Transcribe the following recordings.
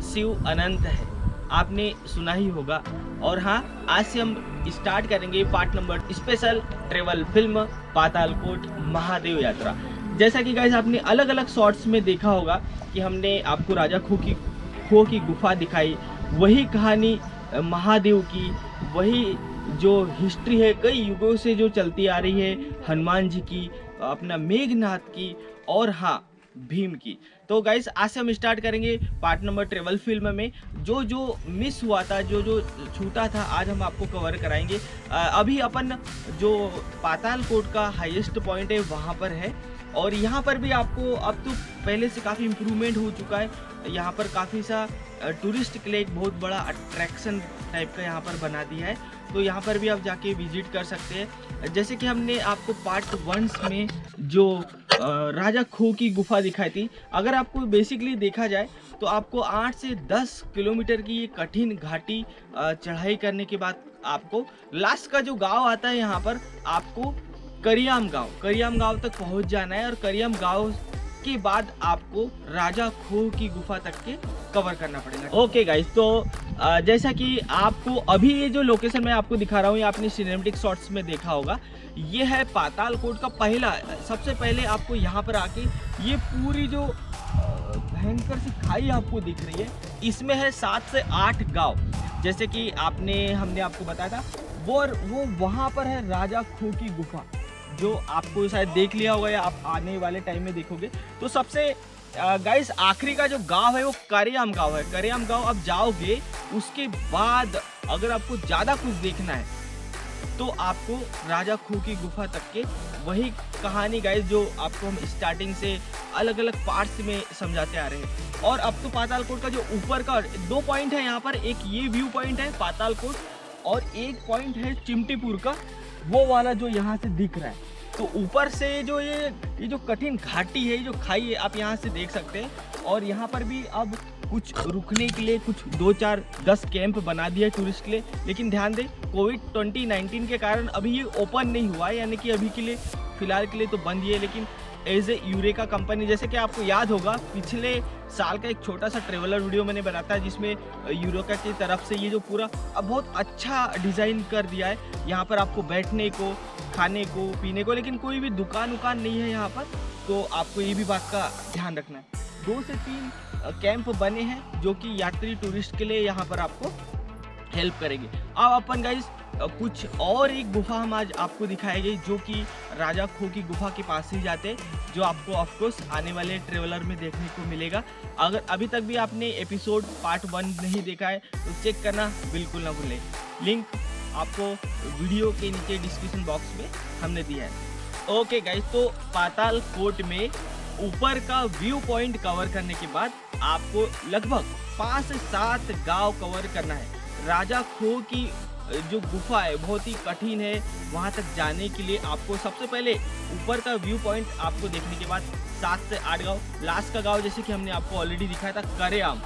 शिव अनंत है, आपने सुना ही होगा। और हाँ, आज से हम स्टार्ट करेंगे part number special travel film Patalkot Mahadev यात्रा। जैसा कि गाइस आपने अलग अलग शॉट्स में देखा होगा कि हमने आपको राजा खो की गुफा दिखाई, वही कहानी महादेव की, वही जो हिस्ट्री है कई युगों से जो चलती आ रही है, हनुमान जी की, अपना मेघनाथ की और हाँ भीम की। तो गाइस आज से हम स्टार्ट करेंगे पार्ट नंबर ट्रेवल फिल्म में। जो जो मिस हुआ था, जो जो छूटा था, आज हम आपको कवर कराएंगे। अभी अपन जो पातालकोट का हाईएस्ट पॉइंट है वहाँ पर है, और यहाँ पर भी आपको अब तो पहले से काफ़ी इम्प्रूवमेंट हो चुका है। यहाँ पर काफ़ी सा टूरिस्ट के लिए एक बहुत बड़ा अट्रैक्शन टाइप का यहाँ पर बना दिया है, तो यहाँ पर भी आप जाके विजिट कर सकते हैं। जैसे कि हमने आपको पार्ट 1 में जो राजा खो की गुफा दिखाई थी, अगर आपको बेसिकली देखा जाए तो आपको 8 से 10 किलोमीटर की ये कठिन घाटी चढ़ाई करने के बाद आपको लास्ट का जो गांव आता है, यहाँ पर आपको करियाम गांव तक पहुंच जाना है, और करियाम गांव के बाद आपको राजा खो की गुफा तक के कवर करना पड़ेगा। ओके गाइस, तो जैसा कि आपको अभी ये जो लोकेशन मैं आपको दिखा रहा हूँ, ये आपने सिनेमैटिक शॉट्स में देखा होगा, ये है पातालकोट का पहला। सबसे पहले आपको यहाँ पर आके ये पूरी जो भयंकर सी खाई आपको दिख रही है, इसमें है 7 से 8 गांव। जैसे कि हमने आपको बताया था, वो वहाँ पर है राजा खो की गुफा, जो आपको शायद देख लिया होगा या आप आने वाले टाइम में देखोगे। तो सबसे गाइस आखिरी का जो गांव है वो करियाम गांव है। करियाम गांव आप जाओगे, उसके बाद अगर आपको ज़्यादा कुछ देखना है तो आपको राजा खो की गुफा तक के वही कहानी गाइस जो आपको हम स्टार्टिंग से अलग अलग पार्ट्स में समझाते आ रहे हैं। और अब तो पातालकोट का जो ऊपर का 2 पॉइंट है यहाँ पर, एक ये व्यू पॉइंट है पातालकोट, और एक पॉइंट है चिमटीपुर का, वो वाला जो यहाँ से दिख रहा है। तो ऊपर से जो ये जो कठिन घाटी है, जो खाई है, आप यहाँ से देख सकते हैं। और यहाँ पर भी अब कुछ रुकने के लिए कुछ 2-4-10 कैंप बना दिया है टूरिस्ट के लिए, लेकिन ध्यान दें कोविड 2019 के कारण अभी ये ओपन नहीं हुआ है, यानी कि अभी के लिए फिलहाल के लिए तो बंद ही है। लेकिन एज ए यूरेका कंपनी, जैसे कि आपको याद होगा पिछले साल का एक छोटा सा ट्रेवलर वीडियो मैंने बनाया था, जिसमें यूरेका की तरफ से ये जो पूरा अब बहुत अच्छा डिज़ाइन कर दिया है। यहाँ पर आपको बैठने को, खाने को, पीने को, लेकिन कोई भी दुकान नहीं है यहाँ पर, तो आपको ये भी बात का ध्यान रखना है। 2 से 3 कैंप बने हैं जो कि यात्री टूरिस्ट के लिए यहाँ पर आपको हेल्प करेंगे। अब अपन गाइस कुछ और एक गुफा हम आज आपको दिखाएंगे, जो कि राजा खो की गुफा के पास ही जाते हैं, जो आपको ऑफकोर्स आने वाले ट्रेवलर में देखने को मिलेगा। अगर अभी तक भी आपने एपिसोड पार्ट 1 नहीं देखा है तो चेक करना बिल्कुल ना भूलें, लिंक आपको वीडियो के नीचे डिस्क्रिप्शन बॉक्स में हमने दिया है। ओके गाइस, तो पातालकोट में ऊपर का व्यू पॉइंट कवर करने के बाद आपको लगभग 5 से 7 गांव कवर करना है। राजा खो की जो गुफा है बहुत ही कठिन है, वहां तक जाने के लिए आपको सबसे पहले ऊपर का व्यू पॉइंट आपको देखने के बाद 7 से 8 गांव, लास्ट का गांव जैसे कि हमने आपको ऑलरेडी दिखाया था करियाम,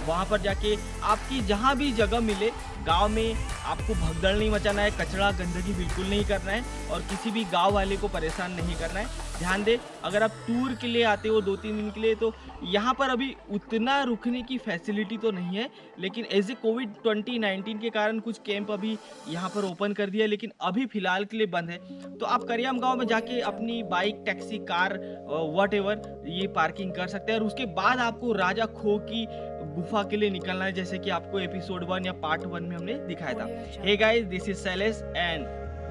वहां पर जाके आपकी जहां भी जगह मिले गांव में आपको भगदड़ नहीं मचाना है, कचरा गंदगी बिल्कुल नहीं करना है, और किसी भी गांव वाले को परेशान नहीं करना है। ध्यान दें, अगर आप टूर के लिए आते हो 2-3 दिन के लिए, तो यहाँ पर अभी उतना रुकने की फैसिलिटी तो नहीं है, लेकिन एज ए कोविड 2019 के कारण कुछ कैंप अभी यहाँ पर ओपन कर दिया है, लेकिन अभी फिलहाल के लिए बंद है। तो आप करियाम गांव में जाके अपनी बाइक, टैक्सी, कार, व्हाटएवर ये पार्किंग कर सकते हैं, और उसके बाद आपको राजा खो की गुफा के लिए निकलना है, जैसे कि आपको एपिसोड 1 या पार्ट 1 में हमने दिखाया था। Hey guys, this is Shailesh and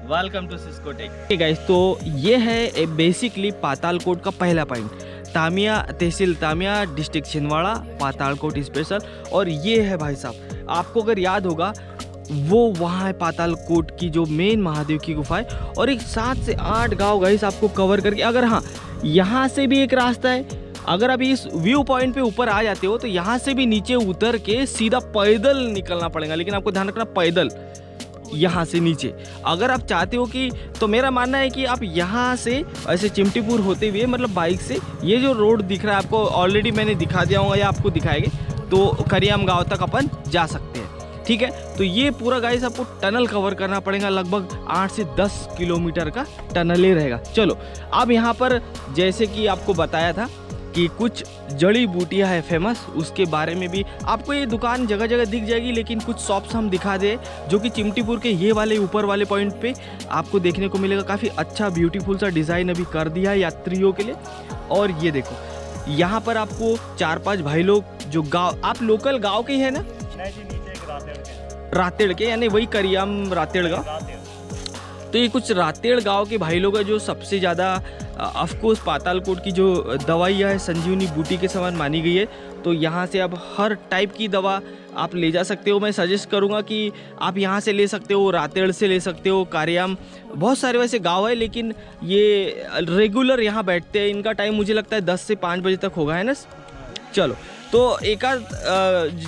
welcome to Cisco tech. Hey guys, तो ये है बेसिकली पातालकोट का पहला point, Tamia tehsil Tamia, district Chhindwara, Patalkot special. और ये है भाई साहब, आपको अगर याद होगा वो वहाँ है पातालकोट की जो मेन महादेव की गुफा है, और एक 7 से 8 गाँव गाइस आपको कवर करके, अगर हाँ यहाँ से भी एक रास्ता है, अगर अभी इस व्यू पॉइंट पे ऊपर आ जाते हो तो यहाँ से भी नीचे उतर के सीधा पैदल निकलना पड़ेगा, लेकिन आपको ध्यान रखना पैदल यहाँ से नीचे। अगर आप चाहते हो कि, तो मेरा मानना है कि आप यहाँ से ऐसे चिमटीपुर होते हुए, मतलब बाइक से, ये जो रोड दिख रहा है आपको ऑलरेडी मैंने दिखा दिया होगा या आपको दिखाएंगे, तो करियाम गांव तक अपन जा सकते हैं। ठीक है, तो ये पूरा गाइस आपको टनल कवर करना पड़ेगा, लगभग 8 से 10 किलोमीटर का टनल ही रहेगा। चलो अब यहाँ पर जैसे कि आपको बताया था कि कुछ जड़ी बूटियाँ है फेमस, उसके बारे में भी आपको ये दुकान जगह जगह दिख जाएगी, लेकिन कुछ शॉप्स हम दिखा दे जो कि चिमटीपुर के ये वाले ऊपर वाले पॉइंट पे आपको देखने को मिलेगा। काफ़ी अच्छा ब्यूटीफुल सा डिज़ाइन अभी कर दिया है यात्रियों के लिए। और ये देखो यहाँ पर आपको 4-5 भाई लोग जो गाँव, आप लोकल गाँव के ही है ना? रातेड़ के, यानी वही करियाम रातेड़ गाँव। तो ये कुछ रातेड़ गांव के भाई लोग हैं जो सबसे ज़्यादा ऑफकोर्स पातालकोट की जो दवाइयाँ है संजीवनी बूटी के समान मानी गई है। तो यहाँ से आप हर टाइप की दवा आप ले जा सकते हो। मैं सजेस्ट करूँगा कि आप यहाँ से ले सकते हो, रातेड़ से ले सकते हो, कारियाम, बहुत सारे वैसे गांव है, लेकिन ये रेगुलर यहाँ बैठते हैं। इनका टाइम मुझे लगता है 10 से 5 बजे तक होगा, है ना? चलो, तो एक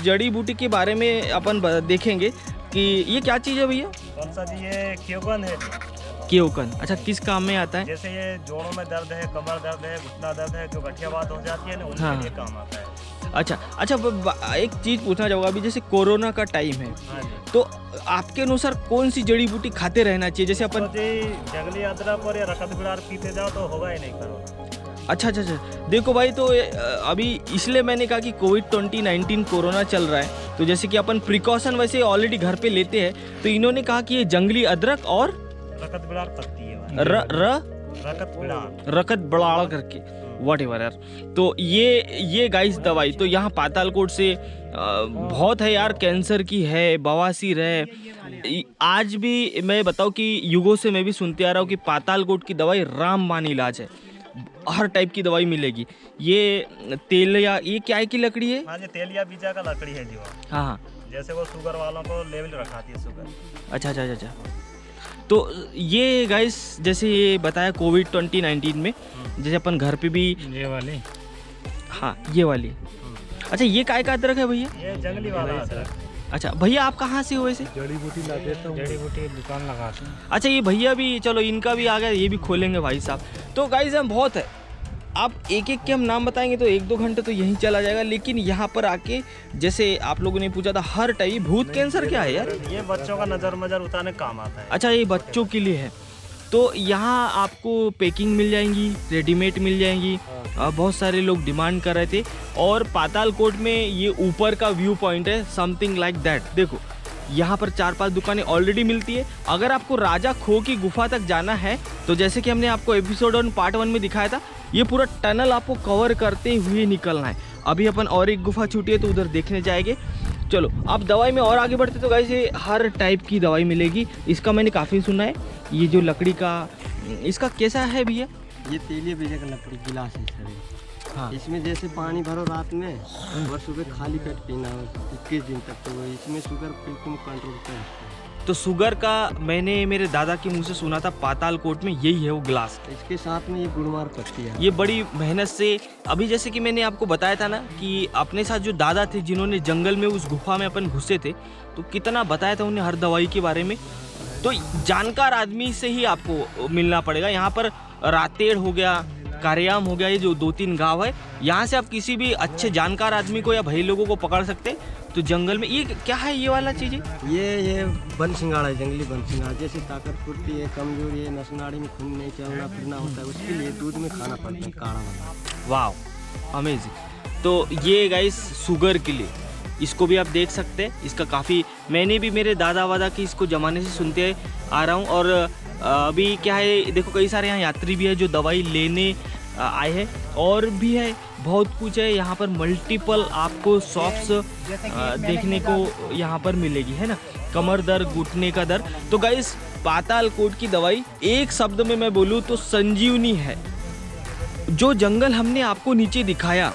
जड़ी बूटी के बारे में अपन देखेंगे कि ये क्या चीज़ है भैया? कौन सा जी? ये क्योकन है। क्योकन, अच्छा, किस काम में आता है? जैसे ये जोड़ों में दर्द है, कमर दर्द है, घुटना दर्द है, जो गठिया बात हो जाती है ना, उनके लिए काम आता है। अच्छा, एक चीज़ पूछना चाहूँगा, अभी जैसे कोरोना का टाइम है, तो आपके अनुसार कौन सी जड़ी बूटी खाते रहना चाहिए? जैसे अपन जंगली अदरक और रखत बिलार पीते जाओ तो होगा ही नहीं कोरोना। अच्छा, देखो भाई, तो अभी इसलिए मैंने कहा कि कोविड-19 कोरोना चल रहा है, तो जैसे कि अपन प्रिकॉशन वैसे ऑलरेडी घर पे लेते हैं, तो इन्होंने कहा कि ये जंगली अदरक और रकत बिलार पत्ती है, रकत बिलार करके व्हाटएवर यार। तो ये गाइस दवाई तो यहाँ पातालकोट से बहुत है यार, कैंसर की है, बवासीर है। आज भी मैं बताऊँ कि युगों से मैं भी सुनते आ रहा हूँ कि पातालकोट की दवाई रामबाण इलाज है, हर टाइप की दवाई मिलेगी। ये तेलिया, ये क्या की लकड़ी है? हाँ, ये तेलिया बीजा का लकड़ी है जी। हाँ, जैसे वो शुगर वालों को लेवल रखाती है शुगर। अच्छा। तो ये गाइस जैसे ये बताया कोविड-19 में, जैसे अपन घर पे भी ये वाली, हाँ ये वाली। अच्छा, ये काय का अदरक है भैया? ये जंगली वाला अदरक। अच्छा भैया, आप कहाँ से हो वैसे? जड़ी बूटी लाते हैं, जड़ी बूटी दुकान लगाते हैं। अच्छा, ये भैया भी, चलो इनका भी आ गया, ये भी खोलेंगे भाई साहब। तो गाइस हम बहुत है, आप एक एक के हम नाम बताएंगे तो 1-2 घंटे तो यहीं चला जाएगा। लेकिन यहाँ पर आके, जैसे आप लोगों ने पूछा था, हर टाइप भूत कैंसर क्या है यार? ये बच्चों का नजर उतारने काम आता है। अच्छा, ये बच्चों के लिए है। तो यहाँ आपको पैकिंग मिल जाएंगी, रेडीमेड मिल जाएंगी। बहुत सारे लोग डिमांड कर रहे थे। और पातालकोट में ये ऊपर का व्यू पॉइंट है, समथिंग लाइक दैट। देखो यहाँ पर 4-5 दुकानें ऑलरेडी मिलती है। अगर आपको राजा खो की गुफा तक जाना है, तो जैसे कि हमने आपको एपिसोड 1 पार्ट 1 में दिखाया था, ये पूरा टनल आपको कवर करते हुए निकलना है। अभी अपन और एक गुफा छूटी है तो उधर देखने जाएंगे। चलो, अब दवाई में और आगे बढ़ते तो गाइस ये हर टाइप की दवाई मिलेगी। इसका मैंने काफ़ी सुना है। ये जो लकड़ी का, इसका कैसा है भैया? ये तेलिया बीजा का लकड़ी गिलास है सर। हाँ, इसमें जैसे पानी भरो रात में और सुबह खाली पेट पीना हो 21 दिन तक, तो इसमें शुगर बिल्कुल कंट्रोल कर सकते हैं। तो शुगर का मैंने मेरे दादा के मुंह से सुना था, पातालकोट में यही है वो ग्लास। इसके साथ में ये गुड़मार पत्ती है। ये बड़ी मेहनत से, अभी जैसे कि मैंने आपको बताया था ना कि अपने साथ जो दादा थे जिन्होंने जंगल में उस गुफा में अपन घुसे थे, तो कितना बताया था उन्हें हर दवाई के बारे में। तो जानकार आदमी से ही आपको मिलना पड़ेगा। यहाँ पर रातेड़ हो गया, कारियाम हो गया, ये जो 2-3 गांव है, यहाँ से आप किसी भी अच्छे जानकार आदमी को या भाई लोगों को पकड़ सकते हैं। तो जंगल में ये क्या है, ये वाला चीज़ है? ये बन सिंगाड़ा है, जंगली बन सिंगाड़ा। जैसे ताकत फुर्ती है, कमजोरी है, नसनाड़ी में खून नहीं चलना फिरना होता है, उसके लिए दूध में खाना पड़ता है काढ़ा वाला। वाह, अमेजिंग। तो ये गाइस शुगर के लिए, इसको भी आप देख सकते हैं। इसका काफ़ी, मैंने भी मेरे दादा वादा की इसको ज़माने से सुनते आ रहा हूँ। और अभी क्या है, देखो कई सारे यहाँ यात्री भी है जो दवाई लेने आए हैं, और भी है बहुत कुछ है यहाँ पर। मल्टीपल आपको शॉप्स देखने को यहाँ पर मिलेगी, है ना? कमर दर्द, घुटने का दर्द। तो गाइस पातालकोट की दवाई एक शब्द में मैं बोलूँ तो संजीवनी है। जो जंगल हमने आपको नीचे दिखाया,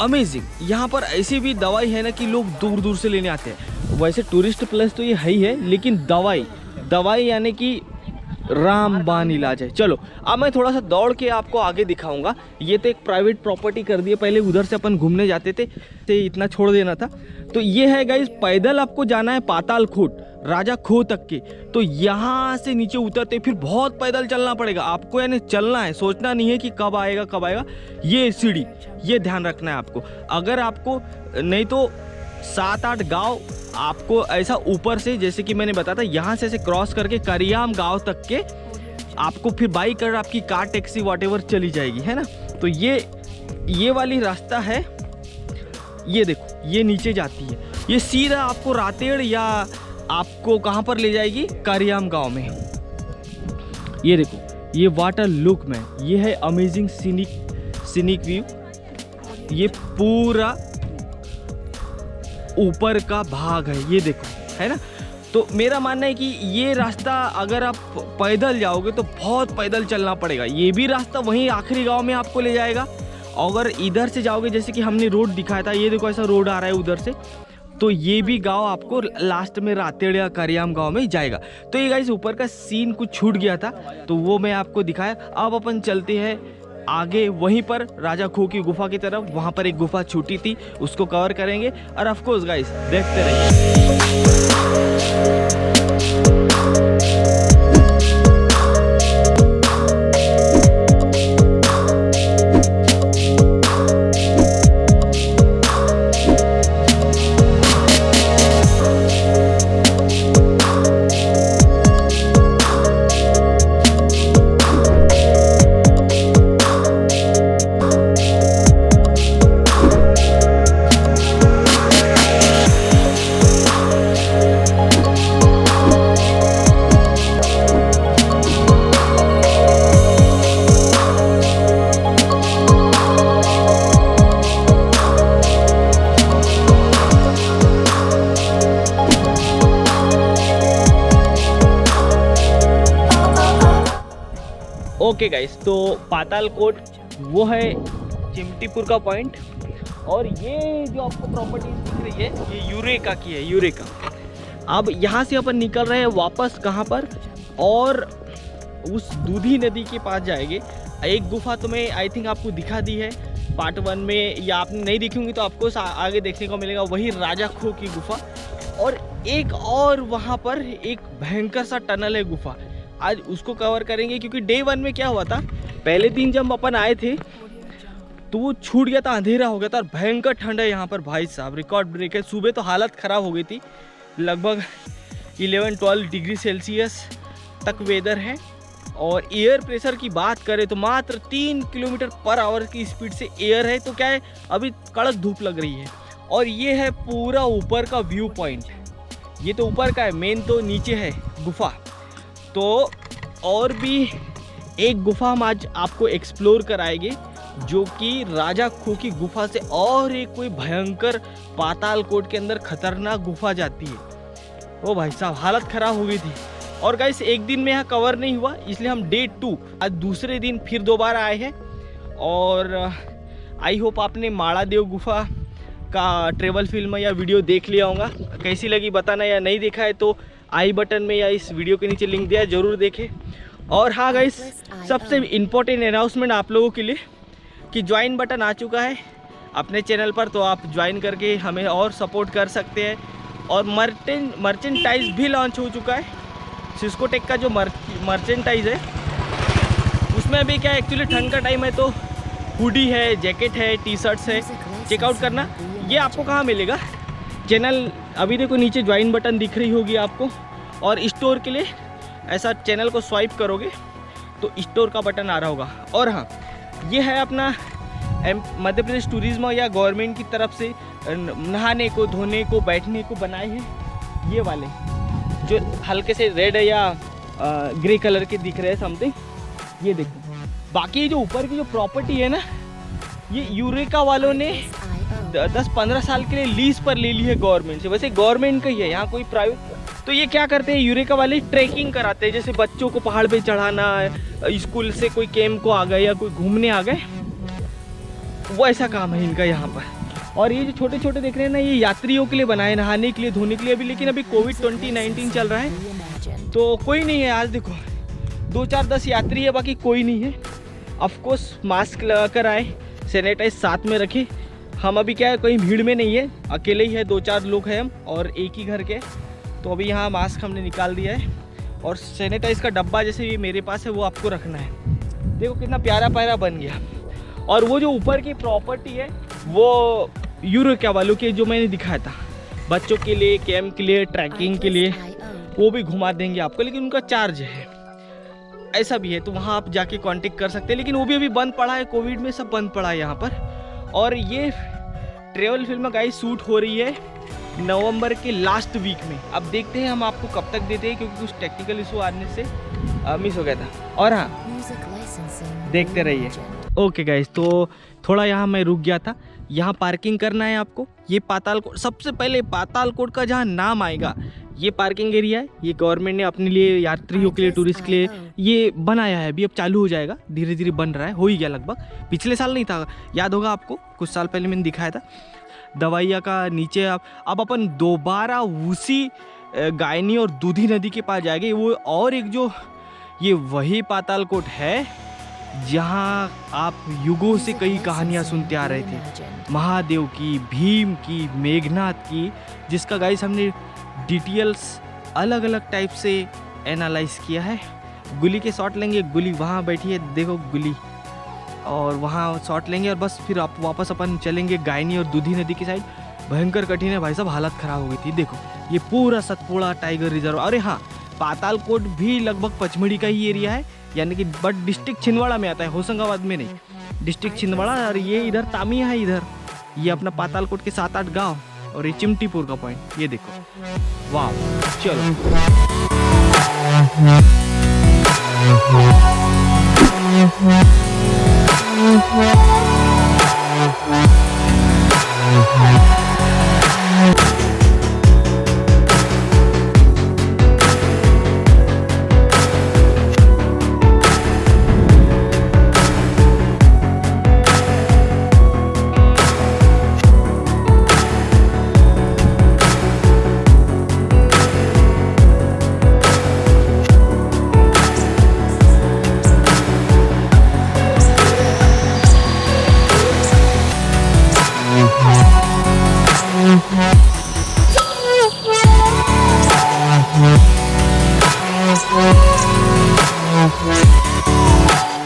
अमेजिंग। यहाँ पर ऐसी भी दवाई है ना कि लोग दूर दूर से लेने आते हैं। वैसे टूरिस्ट प्लेस तो ये है ही है, लेकिन दवाई यानी कि रामबाण इलाज है। चलो, अब मैं थोड़ा सा दौड़ के आपको आगे दिखाऊंगा। ये तो एक प्राइवेट प्रॉपर्टी कर दी है, पहले उधर से अपन घूमने जाते थे, तो इतना छोड़ देना था। तो ये है गाइस, पैदल आपको जाना है पातालकोट राजा खो तक के। तो यहाँ से नीचे उतरते फिर बहुत पैदल चलना पड़ेगा आपको, यानी चलना है, सोचना नहीं है कि कब आएगा। ये सीढ़ी, ये ध्यान रखना है आपको। अगर आपको नहीं तो 7-8 गांव आपको ऐसा ऊपर से, जैसे कि मैंने बताया था, यहाँ से ऐसे क्रॉस करके करियाम गांव तक के आपको फिर बाइक और आपकी कार, टैक्सी, व्हाटएवर चली जाएगी, है ना? तो ये ये वाली रास्ता है, ये देखो ये नीचे जाती है, ये सीधा आपको रातेड़ या आपको कहाँ पर ले जाएगी, कारियाम गांव में। ये देखो ये वाटर लुक में, ये है अमेजिंग सीनिक व्यू। ये पूरा ऊपर का भाग है, ये देखो, है ना। तो मेरा मानना है कि ये रास्ता अगर आप पैदल जाओगे तो बहुत पैदल चलना पड़ेगा। ये भी रास्ता वहीं आखिरी गांव में आपको ले जाएगा। अगर इधर से जाओगे, जैसे कि हमने रोड दिखाया था, ये देखो ऐसा रोड आ रहा है उधर से, तो ये भी गांव आपको लास्ट में रातेड़ या कारियाम गांव में जाएगा। तो ये गाइस ऊपर का सीन कुछ छूट गया था, तो वो मैं आपको दिखाया। अब अपन चलते हैं आगे, वहीं पर राजा खो की गुफा की तरफ। वहाँ पर एक गुफा छूटी थी, उसको कवर करेंगे। और ऑफ कोर्स गाइस देखते रहिए। ओके गाइस, तो पातालकोट वो है चिमटीपुर का पॉइंट। और ये जो आपको प्रॉपर्टी दिख रही है, ये यूरेका की है, यूरेका। अब यहाँ से अपन निकल रहे हैं वापस कहाँ पर, और उस दूधी नदी के पास जाएंगे। एक गुफा तो मैं आई थिंक आपको दिखा दी है पार्ट 1 में, या आपने नहीं देखी होंगी तो आपको आगे देखने को मिलेगा, वही राजा खो की गुफा। और एक और वहाँ पर एक भयंकर सा टनल है गुफा, आज उसको कवर करेंगे। क्योंकि डे 1 में क्या हुआ था, पहले दिन जब अपन आए थे तो वो छूट गया था, अंधेरा हो गया था, और भयंकर ठंड है यहाँ पर भाई साहब, रिकॉर्ड ब्रेक है। सुबह तो हालत ख़राब हो गई थी, लगभग 11-12 डिग्री सेल्सियस तक वेदर है। और एयर प्रेशर की बात करें तो मात्र 3 किलोमीटर पर आवर की स्पीड से एयर है। तो क्या है, अभी कड़क धूप लग रही है। और ये है पूरा ऊपर का व्यू पॉइंट, ये तो ऊपर का है, मेन तो नीचे है गुफा। तो और भी एक गुफा हम आज आपको एक्सप्लोर कराएंगे, जो कि राजा खो की गुफा से और एक कोई भयंकर पातालकोट के अंदर खतरनाक गुफा जाती है। ओ भाई साहब, हालत ख़राब हो गई थी। और गाइस एक दिन में यहाँ कवर नहीं हुआ, इसलिए हम डे 2 आज दूसरे दिन फिर दोबारा आए हैं। और आई होप आपने माड़ादेव गुफा का ट्रेवल फिल्म या वीडियो देख लिया होगा। कैसी लगी बताना, या नहीं देखा है तो आई बटन में या इस वीडियो के नीचे लिंक दिया है, ज़रूर देखें। और हाँ गाइस, सबसे इम्पोर्टेंट अनाउंसमेंट आप लोगों के लिए कि ज्वाइन बटन आ चुका है अपने चैनल पर, तो आप ज्वाइन करके हमें और सपोर्ट कर सकते हैं। और मर्चेंटाइज भी लॉन्च हो चुका है, सिस्को टेक का जो मर्चेंटाइज है उसमें भी क्या है, एक्चुअली ठंड का टाइम है तो हुडी है, जैकेट है, टी शर्ट्स है, चेकआउट करना। ये आपको कहाँ मिलेगा, चैनल अभी देखो नीचे ज्वाइन बटन दिख रही होगी आपको। और स्टोर के लिए ऐसा चैनल को स्वाइप करोगे तो स्टोर का बटन आ रहा होगा। और हाँ, ये है अपना मध्य प्रदेश टूरिज्म या गवर्नमेंट की तरफ से नहाने को, धोने को, बैठने को बनाए हैं ये वाले, जो हल्के से रेड या ग्रे कलर के दिख रहे हैं समथिंग, ये देखो। बाकी जो ऊपर की जो प्रॉपर्टी है ना, ये यूरेका वालों ने 10-15 साल के लिए लीज पर ले ली है गवर्नमेंट से। वैसे गवर्नमेंट का ही है, यहाँ कोई प्राइवेट। तो ये क्या करते हैं, यूरेका वाले ट्रैकिंग कराते हैं, जैसे बच्चों को पहाड़ पे चढ़ाना, स्कूल से कोई कैंप को आ गए या कोई घूमने आ गए, वो ऐसा काम है इनका यहाँ पर। और ये जो छोटे छोटे देख रहे हैं ना, ये यात्रियों के लिए बनाए, नहाने के लिए, धोने के लिए अभी। लेकिन अभी कोविड 2019 चल रहा है तो कोई नहीं है। आज देखो 2-4-10 यात्री है, बाकी कोई नहीं है। ऑफकोर्स मास्क लगा कर आए, सैनिटाइज साथ में रखें। हम अभी क्या है, कहीं भीड़ में नहीं है, अकेले ही है, 2-4 लोग हैं हम और एक ही घर के। तो अभी यहाँ मास्क हमने निकाल दिया है। और सैनिटाइज का डब्बा जैसे ये मेरे पास है वो आपको रखना है। देखो कितना प्यारा प्यारा बन गया। और वो जो ऊपर की प्रॉपर्टी है वो यूरेका वालों के, जो मैंने दिखाया था, बच्चों के लिए, कैंप के लिए, ट्रैकिंग के लिए, वो भी घुमा देंगे आपको, लेकिन उनका चार्ज है। ऐसा भी है, तो वहाँ आप जाके कांटेक्ट कर सकते हैं, लेकिन वो भी अभी बंद पड़ा है, कोविड में सब बंद पड़ा है यहाँ पर। और ये ट्रेवल फिल्म गाइस शूट हो रही है नवंबर के लास्ट वीक में। अब देखते हैं हम आपको कब तक देते हैं, क्योंकि कुछ टेक्निकल इशू आने से मिस हो गया था। और हाँ, देखते रहिए। ओके गाइस, तो थोड़ा यहाँ मैं रुक गया था। यहाँ पार्किंग करना है आपको। ये पातालकोट, सबसे पहले पातालकोट का जहाँ नाम आएगा ये पार्किंग एरिया है। ये गवर्नमेंट ने अपने लिए, यात्रियों के लिए, टूरिस्ट के लिए ये बनाया है। अभी अब चालू हो जाएगा, धीरे धीरे बन रहा है, हो ही गया लगभग। पिछले साल नहीं था, याद होगा आपको, कुछ साल पहले मैंने दिखाया था। दवाइया का नीचे अब अपन दोबारा उसी गायनी और दूधी नदी के पास जाएंगे। वो और एक जो ये वही पातालकोट है जहाँ आप युगों से कई कहानियाँ सुनते आ रहे थे, महादेव की, भीम की, मेघनाथ की, जिसका गाइस हमने डिटेल्स अलग अलग टाइप से एनालाइज किया है। गुली के शॉट लेंगे, गुली वहाँ बैठी है, देखो गुली, और वहाँ शॉट लेंगे और बस फिर आप वापस अपन चलेंगे गायनी और दूधी नदी की साइड। भयंकर कठिन है भाई साहब, हालत ख़राब हो गई थी। देखो ये पूरा सतपुड़ा टाइगर रिजर्व। अरे हाँ, पातालकोट भी लगभग पचमढ़ी का ही एरिया है, यानी कि बट डिस्ट्रिक्ट छिंदवाड़ा में आता है, होशंगाबाद में नहीं, डिस्ट्रिक्ट छिंदवाड़ा। और ये इधर तामिया है, इधर ये अपना पातालकोट के 7-8 गाँव, और ये चिमटीपुर का पॉइंट, ये देखो। वाह, चलो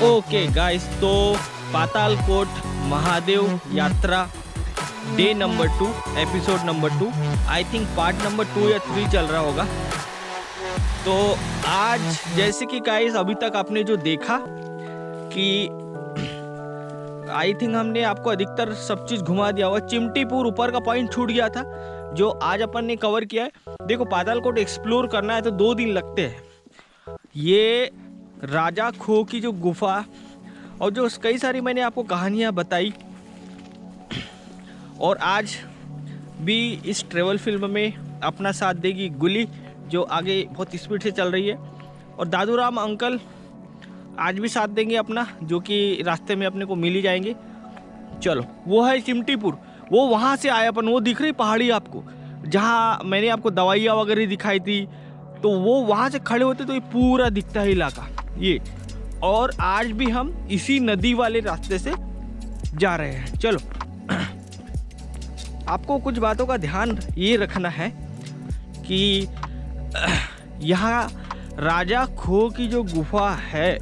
ओके गाइस, तो पातालकोट महादेव यात्रा day number 2, episode number 2, I think part number 2 या 3 चल रहा होगा। तो आज जैसे कि गाइस अभी तक आपने जो देखा कि आई थिंक हमने आपको अधिकतर सब चीज़ घुमा दिया होगा। चिमटीपुर ऊपर का पॉइंट छूट गया था जो आज अपन ने कवर किया है। देखो पातालकोट एक्सप्लोर करना है तो 2 दिन लगते हैं। ये राजा खो की जो गुफा और जो कई सारी मैंने आपको कहानियाँ बताई, और आज भी इस ट्रेवल फिल्म में अपना साथ देगी गुली, जो आगे बहुत स्पीड से चल रही है, और दादूराम अंकल आज भी साथ देंगे अपना, जो कि रास्ते में अपने को मिल ही जाएंगे। चलो, वो है चिमटीपुर, वो वहाँ से आए अपन, वो दिख रही पहाड़ी आपको, जहाँ मैंने आपको दवाइयाँ वगैरह दिखाई थी, तो वो वहाँ से खड़े होते तो ये पूरा दिखता है इलाका ये। और आज भी हम इसी नदी वाले रास्ते से जा रहे हैं। चलो, आपको कुछ बातों का ध्यान ये रखना है कि यहाँ राजा खो की जो गुफा है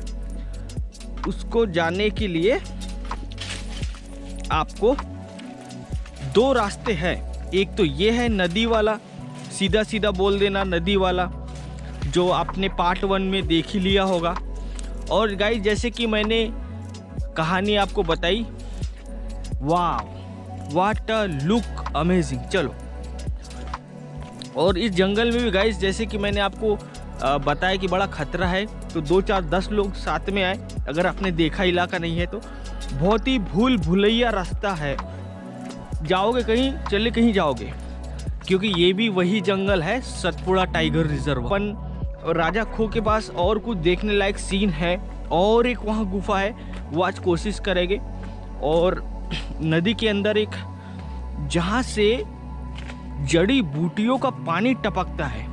उसको जाने के लिए आपको 2 रास्ते हैं। एक तो ये है नदी वाला, सीधा सीधा बोल देना नदी वाला, जो आपने पार्ट 1 में देख ही लिया होगा। और गाइस जैसे कि मैंने कहानी आपको बताई, वाह व्हाट अ लुक अमेजिंग। चलो, और इस जंगल में भी गाइस जैसे कि मैंने आपको बताया कि बड़ा खतरा है, तो 2, 4, 10 लोग साथ में आए। अगर आपने देखा इलाका नहीं है तो बहुत ही भूल भुलैया रास्ता है, जाओगे कहीं चले कहीं जाओगे, क्योंकि ये भी वही जंगल है, सतपुड़ा टाइगर रिजर्व। अपन राजा खो के पास और कुछ देखने लायक सीन है, और एक वहाँ गुफा है, वो आज कोशिश करेंगे। और नदी के अंदर एक, जहाँ से जड़ी बूटियों का पानी टपकता है,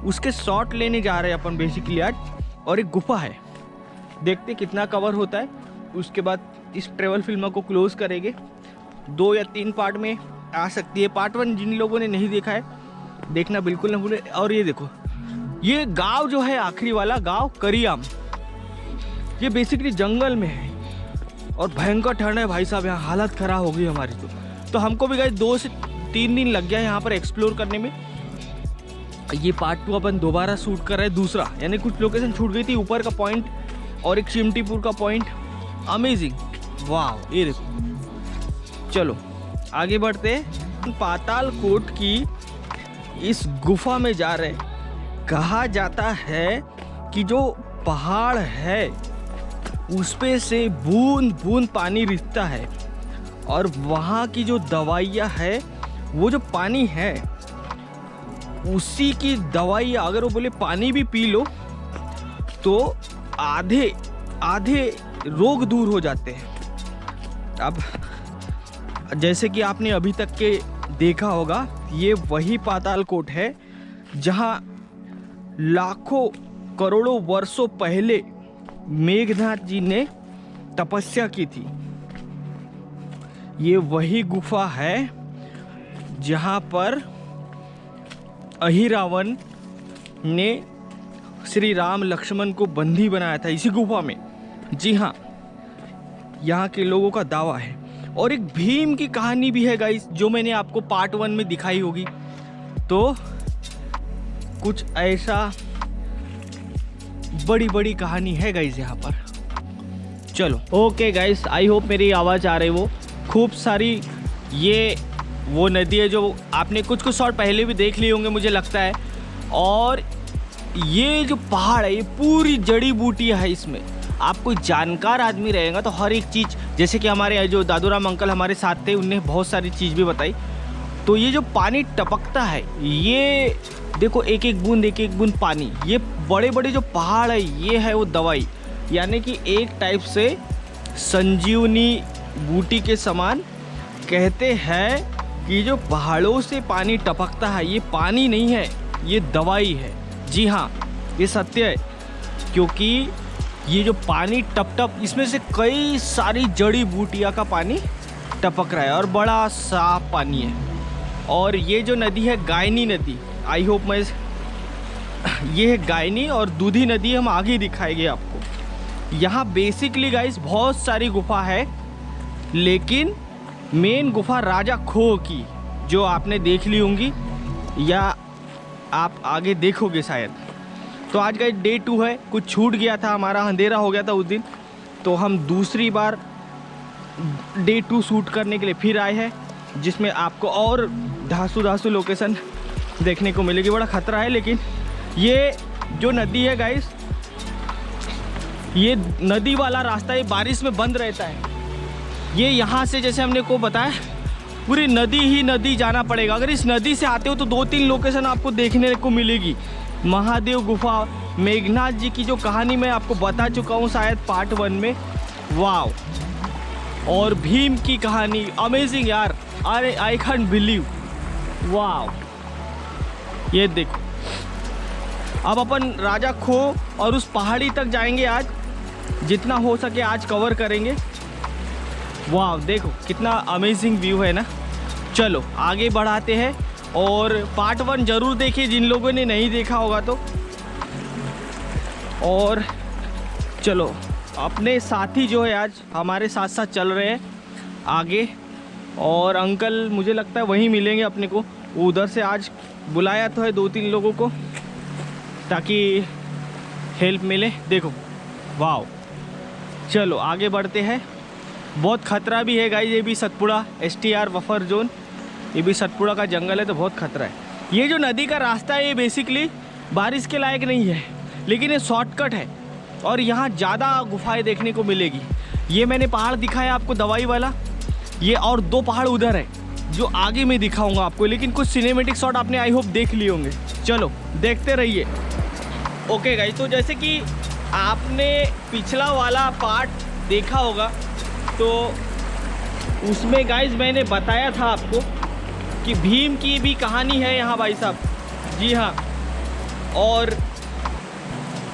उसके शॉट लेने जा रहे हैं अपन बेसिकली आज। और एक गुफा है, देखते कितना कवर होता है, उसके बाद इस ट्रेवल फिल्म को क्लोज करेंगे। 2 या 3 पार्ट में आ सकती है। पार्ट 1 जिन लोगों ने नहीं देखा है, देखना बिल्कुल ना भूले। और ये देखो, ये गांव जो है आखिरी वाला गांव करियाम, ये बेसिकली जंगल में है और भयंकर ठंड है भाई साहब, यहाँ हालत ख़राब हो गई हमारी। तो हमको भी गए 2 से 3 दिन लग गया यहाँ पर एक्सप्लोर करने में। ये पार्ट 2 अपन दोबारा शूट कर रहे हैं, दूसरा, यानी कुछ लोकेशन छूट गई थी। ऊपर का पॉइंट और एक चिमटीपुर का पॉइंट। अमेजिंग, वाह। ये देखो, चलो आगे बढ़ते हैं। पाताल कोट की इस गुफा में जा रहे। कहा जाता है कि जो पहाड़ है उस पे से बूंद बूंद पानी रिसता है, और वहाँ की जो दवाइयाँ है, वो जो पानी है उसी की दवाई, अगर वो बोले पानी भी पी लो तो आधे आधे रोग दूर हो जाते हैं। अब जैसे कि आपने अभी तक के देखा होगा, ये वही पाताल कोट है जहाँ लाखों करोड़ों वर्षों पहले मेघनाथ जी ने तपस्या की थी। ये वही गुफा है जहाँ पर अहिरावण ने श्री राम लक्ष्मण को बंदी बनाया था, इसी गुफा में। जी हाँ, यहाँ के लोगों का दावा है। और एक भीम की कहानी भी है गाइस, जो मैंने आपको पार्ट 1 में दिखाई होगी। तो कुछ ऐसा बड़ी बड़ी कहानी है गाइस यहाँ पर। चलो ओके गाइस, आई होप मेरी आवाज़ आ रही वो। खूब सारी ये वो नदी है जो आपने कुछ शॉट पहले भी देख लिए होंगे मुझे लगता है। और ये जो पहाड़ है, ये पूरी जड़ी बूटियाँ है इसमें। आप कोई जानकार आदमी रहेगा तो हर एक चीज़, जैसे कि हमारे जो दादूराम अंकल हमारे साथ थे, उनने बहुत सारी चीज़ भी बताई। तो ये जो पानी टपकता है, ये देखो एक एक बूंद पानी, ये बड़े बड़े जो पहाड़ है, ये है वो दवाई। यानी कि एक टाइप से संजीवनी बूटी के समान। कहते हैं कि जो पहाड़ों से पानी टपकता है, ये पानी नहीं है, ये दवाई है। जी हाँ, ये सत्य है, क्योंकि ये जो पानी टप टप, इसमें से कई सारी जड़ी बूटियाँ का पानी टपक रहा है और बड़ा साफ पानी है। और ये जो नदी है गायनी नदी, आई होप मैं, ये है गायनी और दूधी नदी, हम आगे दिखाएंगे आपको। यहाँ बेसिकली गाइस बहुत सारी गुफा है, लेकिन मेन गुफा राजा खो की, जो आपने देख ली होंगी या आप आगे देखोगे शायद। तो आज का डे 2 है, कुछ छूट गया था हमारा, अंधेरा हो गया था उस दिन, तो हम दूसरी बार डे 2 शूट करने के लिए फिर आए हैं, जिसमें आपको और धांसू लोकेशन देखने को मिलेगी। बड़ा खतरा है, लेकिन ये जो नदी है गाइस, ये नदी वाला रास्ता ये बारिश में बंद रहता है। ये यहाँ से जैसे हमने को बताया, पूरी नदी ही नदी जाना पड़ेगा। अगर इस नदी से आते हो तो 2-3 लोकेशन आपको देखने को मिलेगी। महादेव गुफा, मेघनाथ जी की जो कहानी मैं आपको बता चुका हूँ शायद पार्ट 1 में, वाव। और भीम की कहानी, अमेजिंग यार, अरे आई कैंट बिलीव, वाव। ये देखो, अब अपन राजा खो और उस पहाड़ी तक जाएंगे आज, जितना हो सके आज कवर करेंगे। वाव, देखो कितना अमेजिंग व्यू है ना। चलो आगे बढ़ाते हैं, और पार्ट 1 ज़रूर देखिए जिन लोगों ने नहीं देखा होगा तो। और चलो, अपने साथी जो है आज हमारे साथ साथ चल रहे हैं आगे, और अंकल मुझे लगता है वहीं मिलेंगे अपने को। उधर से आज बुलाया तो है 2-3 लोगों को, ताकि हेल्प मिले। देखो वाव, चलो आगे बढ़ते हैं। बहुत ख़तरा भी है गाइस, ये भी सतपुड़ा STR बफर जोन, ये भी सतपुड़ा का जंगल है, तो बहुत खतरा है। ये जो नदी का रास्ता है, ये बेसिकली बारिश के लायक नहीं है, लेकिन ये शॉर्टकट है और यहाँ ज़्यादा गुफाएं देखने को मिलेगी। ये मैंने पहाड़ दिखाया आपको दवाई वाला, ये और 2 पहाड़ उधर है जो आगे में दिखाऊंगा आपको, लेकिन कुछ सिनेमेटिक शॉट आपने आई होप देख लिए होंगे। चलो देखते रहिए। ओके गाइस, तो जैसे कि आपने पिछला वाला पार्ट देखा होगा, तो उसमें गाइस मैंने बताया था आपको कि भीम की भी कहानी है यहाँ भाई साहब। जी हाँ, और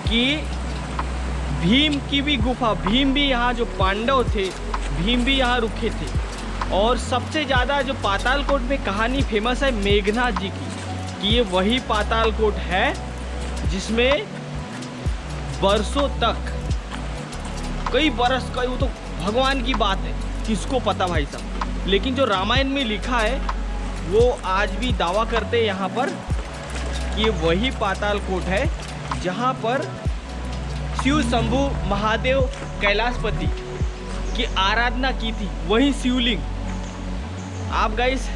कि भीम की भी गुफा, भीम भी यहाँ जो पांडव थे, भीम भी यहाँ रुके थे। और सबसे ज़्यादा जो पाताल कोट में कहानी फेमस है मेघनाथ जी की, कि ये वही पाताल कोट है जिसमें बरसों तक, कई बरस, कई, वो तो भगवान की बात है, किसको पता भाई साहब। लेकिन जो रामायण में लिखा है वो आज भी दावा करते हैं यहाँ पर कि ये वही पाताल कोट है जहाँ पर शिव शंभु महादेव कैलाशपति की आराधना की थी, वही शिवलिंग। आप गाइस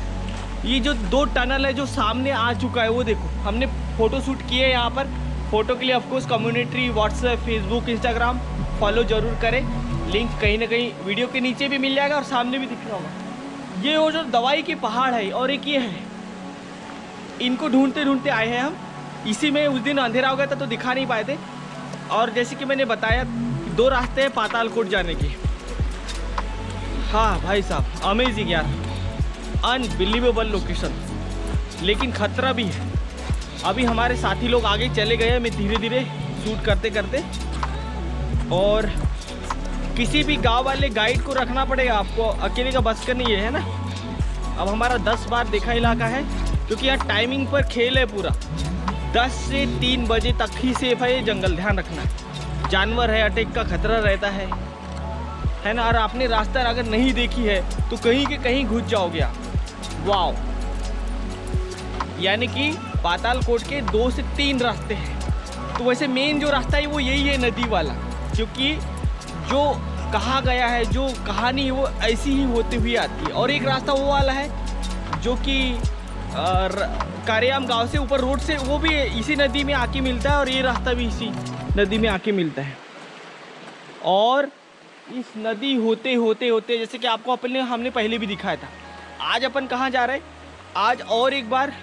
ये जो 2 टनल है जो सामने आ चुका है वो देखो, हमने फ़ोटो शूट किए हैं यहाँ पर। फ़ोटो के लिए of course community WhatsApp Facebook Instagram follow ज़रूर करें, लिंक कहीं ना कहीं वीडियो के नीचे भी मिल जाएगा और सामने भी दिख रहा होगा। ये वो जो दवाई के पहाड़ है और एक ये है, इनको ढूंढते ढूंढते आए हैं हम। इसी में उस दिन अंधेरा हो गया था तो दिखा नहीं पाए थे। और जैसे कि मैंने बताया 2 रास्ते हैं पातालकोट जाने के। हाँ भाई साहब अमेजिंग यार, अनबिलीवेबल लोकेशन, लेकिन खतरा भी है। अभी हमारे साथी लोग आगे चले गए हैं, मैं धीरे धीरे शूट करते करते। और किसी भी गांव वाले गाइड को रखना पड़ेगा, आपको अकेले का बस का नहीं है ना। अब हमारा 10 बार देखा इलाका है, क्योंकि यहाँ टाइमिंग पर खेल है पूरा। 10 से 3 बजे तक ही सेफ है ये जंगल, ध्यान रखना है। जानवर है, अटैक का खतरा रहता है ना। और आपने रास्ता अगर नहीं देखी है तो कहीं के कहीं घुस जाओगे आप। वाओ, यानी कि पातालकोट के 2 से 3 रास्ते हैं। तो वैसे मेन जो रास्ता है वो यही है, नदी वाला, क्योंकि जो कहा गया है, जो कहानी है वो ऐसी ही होती हुई आती है। और एक रास्ता वो वाला है जो कि कारेआम गांव से ऊपर रोड से, वो भी इसी नदी में आके मिलता है, और ये रास्ता भी इसी नदी में आके मिलता है। और इस नदी होते होते होते, जैसे कि आपको हमने पहले भी दिखाया था, आज अपन कहाँ जा रहे हैं, आज और एक बार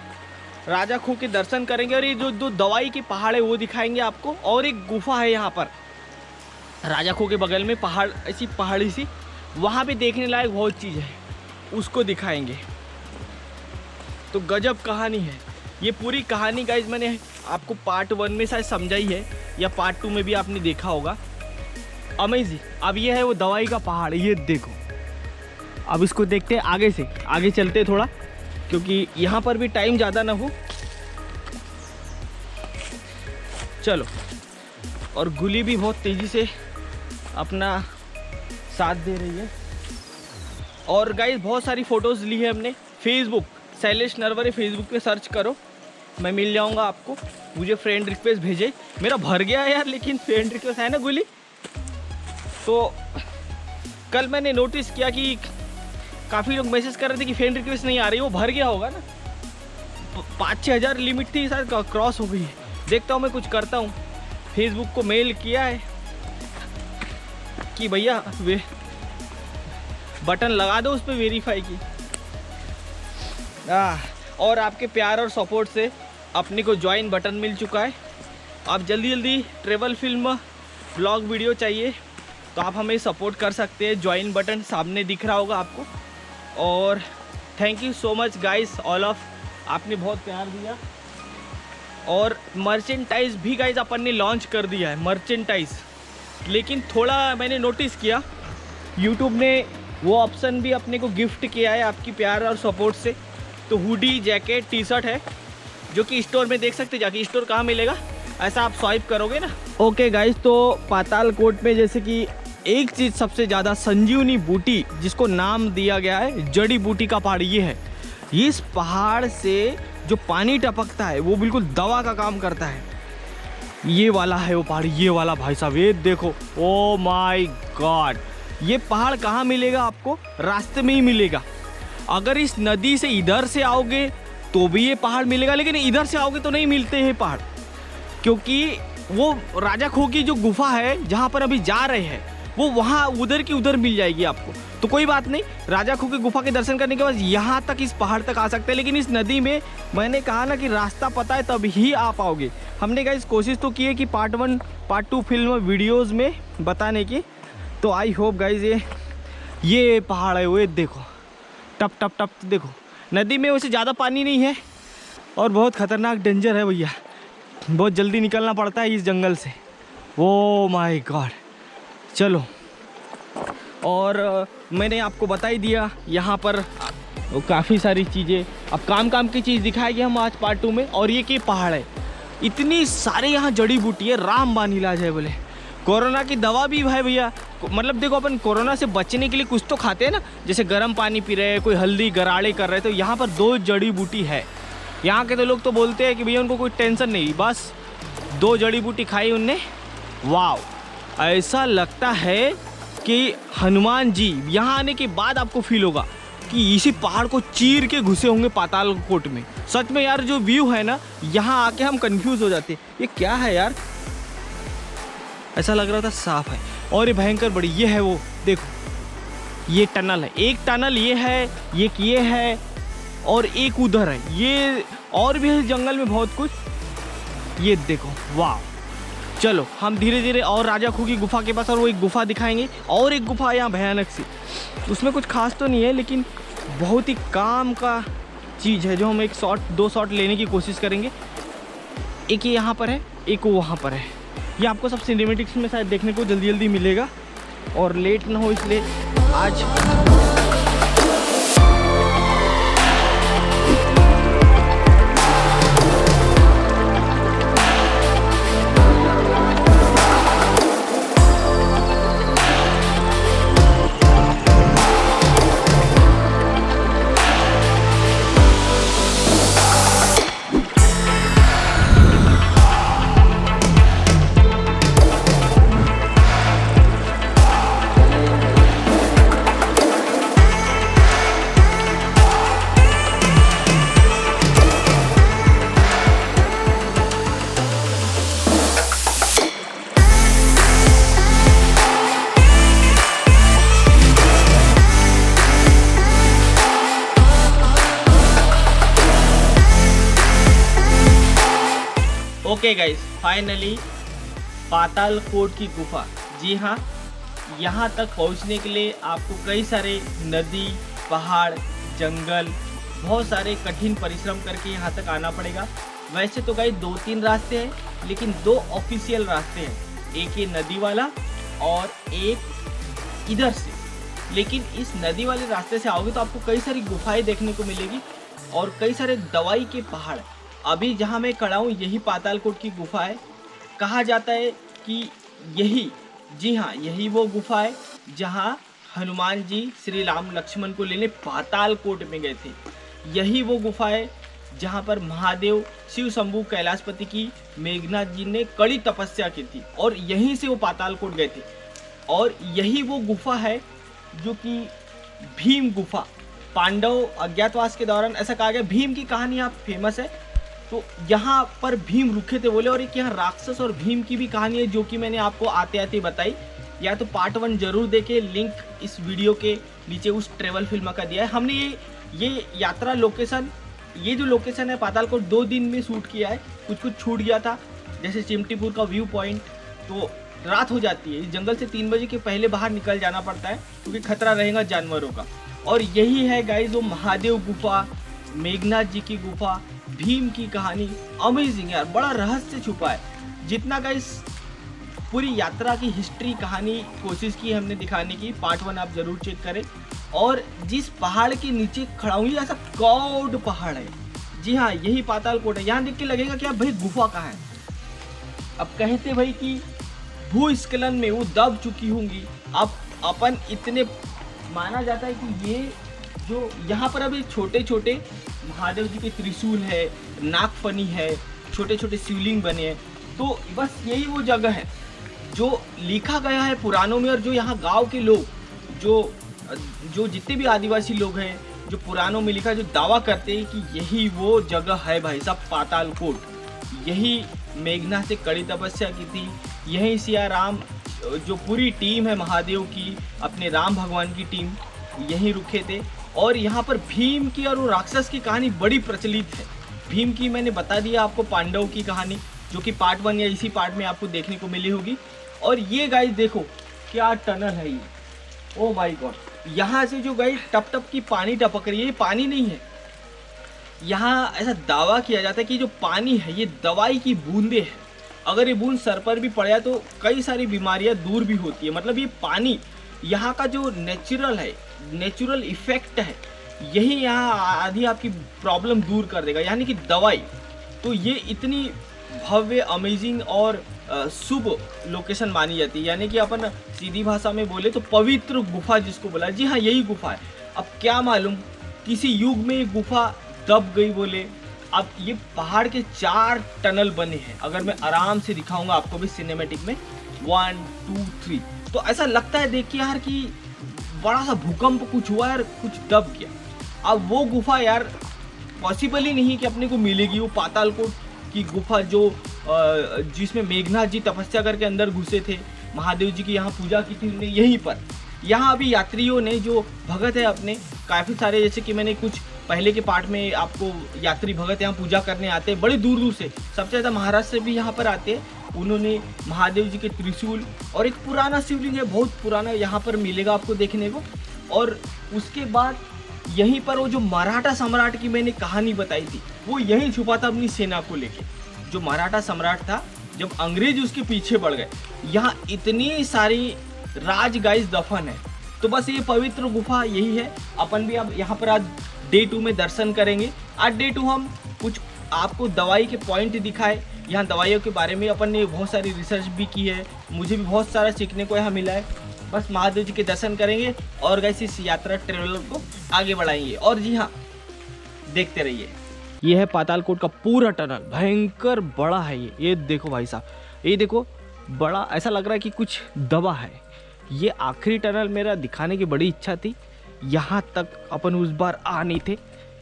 राजा खो के दर्शन करेंगे, और ये जो 2 दवाई के पहाड़ है वो दिखाएंगे आपको। और एक गुफा है यहाँ पर राजा खो के बगल में, पहाड़, ऐसी पहाड़ी सी, वहाँ पे देखने लायक बहुत चीज़ है, उसको दिखाएंगे। तो गजब कहानी है ये पूरी कहानी गाइज। मैंने आपको पार्ट 1 में शायद समझाई है, या पार्ट 2 में भी आपने देखा होगा। अमेजिंग। अब ये है वो दवाई का पहाड़, ये देखो। अब इसको देखते हैं आगे से, आगे चलते हैं थोड़ा, क्योंकि यहाँ पर भी टाइम ज़्यादा ना हो। चलो। और गुली भी बहुत तेज़ी से अपना साथ दे रही है। और गाइस बहुत सारी फ़ोटोज़ ली है हमने। फेसबुक शैलेश नरवरे, फेसबुक पे सर्च करो, मैं मिल जाऊंगा आपको। मुझे फ्रेंड रिक्वेस्ट भेजे, मेरा भर गया है यार, लेकिन फ्रेंड रिक्वेस्ट है ना गुली। तो कल मैंने नोटिस किया कि काफ़ी लोग मैसेज कर रहे थे कि फ्रेंड रिक्वेस्ट नहीं आ रही, वो भर गया होगा ना। 5-6 हज़ार लिमिट थी, शायद क्रॉस हो गई है। देखता हूँ मैं कुछ करता हूँ। फेसबुक को मेल किया है कि भैया वे बटन लगा दो उस पर वेरीफाई की। और आपके प्यार और सपोर्ट से अपने को ज्वाइन बटन मिल चुका है। आप जल्दी जल्दी ट्रेवल फिल्म ब्लॉग वीडियो चाहिए तो आप हमें सपोर्ट कर सकते हैं। ज्वाइन बटन सामने दिख रहा होगा आपको। और thank you so much guys all of, आपने बहुत प्यार दिया। और मर्चेंटाइज भी गाइस अपन ने लॉन्च कर दिया है, मर्चेंटाइज। लेकिन थोड़ा मैंने नोटिस किया, यूट्यूब ने वो ऑप्शन भी अपने को गिफ्ट किया है आपकी प्यार और सपोर्ट से। तो हुडी, जैकेट, टी शर्ट है जो कि स्टोर में देख सकते। जाके स्टोर कहाँ मिलेगा ऐसा आप स्वाइप करोगे ना। ओके गाइस, तो पातालकोट में जैसे कि एक चीज़ सबसे ज़्यादा संजीवनी बूटी, जिसको नाम दिया गया है जड़ी बूटी का पहाड़, ये है। इस पहाड़ से जो पानी टपकता है वो बिल्कुल दवा का काम करता है। ये वाला है वो पहाड़, ये वाला भाई साहब, ये देखो। ओ माय गॉड, ये पहाड़ कहाँ मिलेगा आपको? रास्ते में ही मिलेगा। अगर इस नदी से इधर से आओगे तो भी ये पहाड़ मिलेगा, लेकिन इधर से आओगे तो नहीं मिलते हैं पहाड़, क्योंकि वो राजा खो की जो गुफा है जहाँ पर अभी जा रहे हैं वो वहाँ उधर की उधर मिल जाएगी आपको। तो कोई बात नहीं, राजा खो की गुफा के दर्शन करने के बाद यहाँ तक, इस पहाड़ तक आ सकते हैं। लेकिन इस नदी में मैंने कहा ना कि रास्ता पता है तब ही आ पाओगे। हमने गाइस कोशिश तो की है कि पार्ट 1 पार्ट 2 फिल्म वीडियोस में बताने की। तो आई होप गाइस ये पहाड़ है वो, ये देखो टप टप टप, देखो। नदी में वैसे ज़्यादा पानी नहीं है और बहुत ख़तरनाक डेंजर है भैया, बहुत जल्दी निकलना पड़ता है इस जंगल से। ओ माय गॉड, चलो। और मैंने आपको बता ही दिया यहाँ पर काफ़ी सारी चीज़ें, अब काम की चीज़ दिखाएंगे हम आज पार्ट 2 में। और ये कि पहाड़ है, इतनी सारे यहाँ जड़ी बूटी है, रामबाण इलाज है बोले। कोरोना की दवा भी भाई भैया, मतलब देखो अपन कोरोना से बचने के लिए कुछ तो खाते हैं ना, जैसे गर्म पानी पी रहे हैं, कोई हल्दी गराड़े कर रहे हैं, तो यहाँ पर 2 जड़ी बूटी है। यहाँ के तो लोग तो बोलते हैं कि भैया उनको कोई टेंशन नहीं, बस 2 जड़ी बूटी खाई उनने वाव, ऐसा लगता है कि हनुमान जी यहाँ आने के बाद आपको फील होगा कि इसी पहाड़ को चीर के घुसे होंगे पातालकोट में। सच में यार, जो व्यू है ना, यहाँ आके हम कंफ्यूज हो जाते हैं, ये क्या है यार। ऐसा लग रहा था साफ है, और ये भयंकर बड़ी, ये है वो, देखो ये टनल है, एक टनल ये है, ये है, और एक उधर है, ये और भी है जंगल में बहुत कुछ, ये देखो। वाह, चलो हम धीरे धीरे और राजा खू की गुफा के पास, और वो एक गुफा दिखाएंगे, और एक गुफा यहाँ भयानक सी, उसमें कुछ खास तो नहीं है लेकिन बहुत ही काम का चीज़ है, जो हम एक शॉट 2 शॉट लेने की कोशिश करेंगे। एक ये यहाँ पर है, एक वो वहाँ पर है। ये आपको सब सिनेमेटिक्स में शायद देखने को जल्दी जल्दी मिलेगा, और लेट ना हो इसलिए आज ओके गाइस, फाइनली पातालकोट की गुफा। जी हाँ, यहाँ तक पहुँचने के लिए आपको कई सारे नदी, पहाड़, जंगल, बहुत सारे कठिन परिश्रम करके यहाँ तक आना पड़ेगा। वैसे तो गाइस 2-3 रास्ते हैं, लेकिन 2 ऑफिशियल रास्ते हैं, एक ये नदी वाला और एक इधर से। लेकिन इस नदी वाले रास्ते से आओगे तो आपको कई सारी गुफाएं देखने को मिलेगी और कई सारे दवाई के पहाड़। अभी जहाँ मैं खड़ा हूँ यही पातालकोट की गुफा है। कहा जाता है कि यही, जी हाँ, यही वो गुफा है जहाँ हनुमान जी श्री राम लक्ष्मण को लेने पातालकोट में गए थे। यही वो गुफा है जहाँ पर महादेव शिव शंभू कैलाशपति की मेघनाथ जी ने कड़ी तपस्या की थी, और यहीं से वो पातालकोट गए थे। और यही वो गुफा है जो कि भीम गुफा, पांडव अज्ञातवास के दौरान, ऐसा कहा गया, भीम की कहानी यहाँ फेमस है, तो यहाँ पर भीम रुके थे बोले। और एक यहाँ राक्षस और भीम की भी कहानी है जो कि मैंने आपको आते आते बताई। या तो पार्ट 1 जरूर देखें, लिंक इस वीडियो के नीचे उस ट्रेवल फिल्म का दिया है। हमने ये यात्रा लोकेशन, ये जो लोकेशन है पातालकोट, 2 दिन में शूट किया है। कुछ छूट गया था, जैसे चिमटीपुर का व्यू पॉइंट, तो रात हो जाती है। इस जंगल से 3 बजे के पहले बाहर निकल जाना पड़ता है क्योंकि खतरा रहेगा जानवरों का। और यही है गाइस वो महादेव गुफा, मेघनाथ जी की गुफा, भीम की कहानी। अमेजिंग यार, बड़ा रहस्य छुपा है। जितना गाइस पूरी यात्रा की हिस्ट्री, कहानी कोशिश की हमने दिखाने की, पार्ट 1 आप जरूर चेक करें। और जिस पहाड़ के नीचे खड़ा हूँ, ऐसा कौड पहाड़ है। जी हाँ, यही पातालकोट है। यहाँ देख के लगेगा कि अब भाई गुफा कहाँ है। अब कहते भाई कि भूस्खलन में वो दब चुकी होंगी। अब अपन इतने, माना जाता है कि ये जो यहाँ पर अभी छोटे छोटे महादेव जी के त्रिशूल है, नागफनी है, छोटे छोटे शिवलिंग बने हैं, तो बस यही वो जगह है जो लिखा गया है पुराणों में। और जो यहाँ गांव के लोग, जो जितने भी आदिवासी लोग हैं, जो पुराणों में लिखा है, जो दावा करते हैं कि यही वो जगह है भाई साहब पातालकोट। यही मेघनाथ से कड़ी तपस्या की थी, यही सिया राम, जो पूरी टीम है महादेव की, अपने राम भगवान की टीम, यहीं रुके थे। और यहाँ पर भीम की और वो राक्षस की कहानी बड़ी प्रचलित है। भीम की मैंने बता दिया आपको, पांडव की कहानी जो कि पार्ट 1 या इसी पार्ट में आपको देखने को मिली होगी। और ये गाइस देखो क्या टनल है ये, ओ माय गॉड। यहाँ से जो गाइस टप टप की पानी टपक रही है, ये पानी नहीं है। यहाँ ऐसा दावा किया जाता है कि जो पानी है ये दवाई की बूंदे हैं। अगर ये बूंद सर पर भी पड़ जाए तो कई सारी बीमारियाँ दूर भी होती है। मतलब ये पानी यहाँ का जो नेचुरल है, नेचुरल इफेक्ट है, यही यहाँ आधी आपकी प्रॉब्लम दूर कर देगा, यानी कि दवाई। तो ये इतनी भव्य, अमेजिंग और शुभ लोकेशन मानी जाती है। यानी कि अपन सीधी भाषा में बोले तो पवित्र गुफा जिसको बोला, जी हाँ यही गुफा है। अब क्या मालूम किसी युग में ये गुफा दब गई बोले। अब ये पहाड़ के 4 टनल बने हैं। अगर मैं आराम से दिखाऊंगा आपको भी सिनेमेटिक में, 1 2 3। तो ऐसा लगता है देख के यार कि बड़ा सा भूकंप कुछ हुआ यार, कुछ दब गया। अब वो गुफा यार पॉसिबल ही नहीं कि अपने को मिलेगी, वो पातालकोट की गुफा जो जिसमें मेघनाथ जी तपस्या करके अंदर घुसे थे, महादेव जी की यहाँ पूजा की थी उन्होंने यहीं पर। यहाँ अभी यात्रियों ने जो भगत है अपने काफ़ी सारे, जैसे कि मैंने कुछ पहले के पार्ट में आपको यात्री भगत यहाँ पूजा करने आते हैं बड़े दूर दूर से, सबसे ज़्यादा महाराष्ट्र से भी यहाँ पर आते हैं। उन्होंने महादेव जी के त्रिशूल और एक पुराना शिवलिंग है, बहुत पुराना, यहाँ पर मिलेगा आपको देखने को। और उसके बाद यहीं पर वो जो मराठा सम्राट की मैंने कहानी बताई थी वो यहीं छुपा था अपनी सेना को लेके। जो मराठा सम्राट था जब अंग्रेज उसके पीछे बढ़ गए, यहाँ इतनी सारी राज गाइस दफन है। तो बस ये पवित्र गुफा यही है। अपन भी अब यहाँ पर आज डे 2 में दर्शन करेंगे। आज डे 2 हम कुछ आपको दवाई के पॉइंट दिखाए, यहाँ दवाइयों के बारे में अपन ने बहुत सारी रिसर्च भी की है, मुझे भी बहुत सारा सीखने को यहाँ मिला है। बस महादेव जी के दर्शन करेंगे और गाइस इस यात्रा ट्रेवलर को आगे बढ़ाएंगे। और जी हाँ, देखते रहिए। ये है पातालकोट का पूरा टनल, भयंकर बड़ा है ये देखो भाई साहब, ये देखो बड़ा, ऐसा लग रहा है कि कुछ दबा है। ये आखिरी टनल मेरा दिखाने की बड़ी इच्छा थी, यहाँ तक अपन उस बार आ नहीं थे।